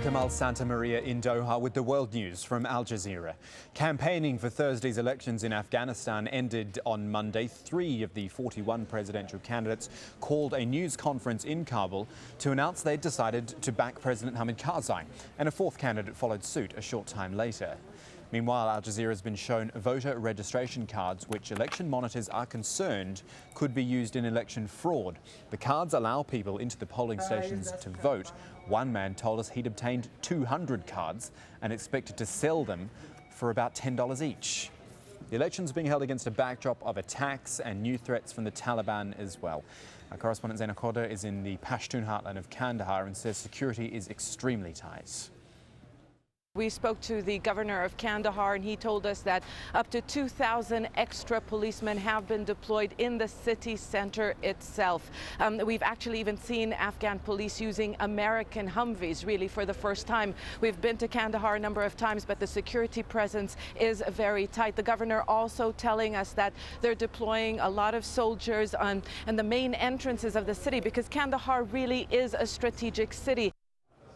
Kamal Santamaria in Doha with the world news from Al Jazeera. Campaigning for Thursday's elections in Afghanistan ended on Monday. 3 of the 41 presidential candidates called a news conference in Kabul to announce they'd decided to back President Hamid Karzai, and a 4th candidate followed suit a short time later. Meanwhile, Al Jazeera has been shown voter registration cards which election monitors are concerned could be used in election fraud. The cards allow people into the polling stations to vote. One man told us he'd obtained 200 cards and expected to sell them for about $10 each. The election's being held against a backdrop of attacks and new threats from the Taliban as well. Our correspondent Zaina Khoda is in the Pashtun heartland of Kandahar and says security is extremely tight. We spoke to the governor of Kandahar, and he told us that up to 2,000 extra policemen have been deployed in the city center itself. We've actually even seen Afghan police using American Humvees, really for the first time. We've been to Kandahar a number of times, but the security presence is very tight. The governor also telling us that they're deploying a lot of soldiers on the main entrances of the city because Kandahar really is a strategic city.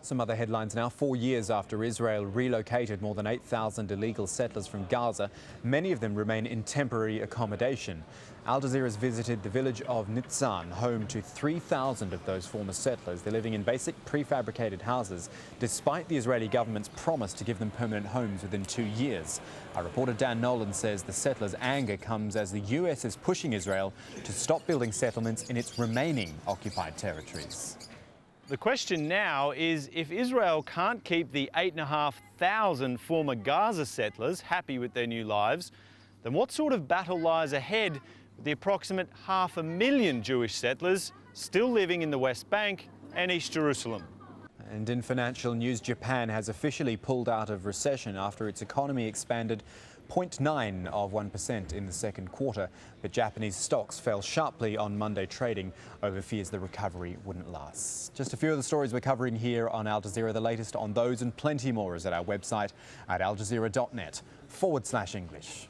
Some other headlines now. 4 years after Israel relocated more than 8,000 illegal settlers from Gaza, many of them remain in temporary accommodation. Al Jazeera has visited the village of Nitzan, home to 3,000 of those former settlers. They're living in basic prefabricated houses, despite the Israeli government's promise to give them permanent homes within 2 years. Our reporter Dan Nolan says the settlers' anger comes as the US is pushing Israel to stop building settlements in its remaining occupied territories. The question now is, if Israel can't keep the 8,500 former Gaza settlers happy with their new lives, then what sort of battle lies ahead with the approximate 500,000 Jewish settlers still living in the West Bank and East Jerusalem? And in financial news, Japan has officially pulled out of recession after its economy expanded 0.9% in the second quarter. But Japanese stocks fell sharply on Monday trading over fears the recovery wouldn't last. Just a few of the stories we're covering here on Al Jazeera. The latest on those and plenty more is at our website at aljazeera.net/English.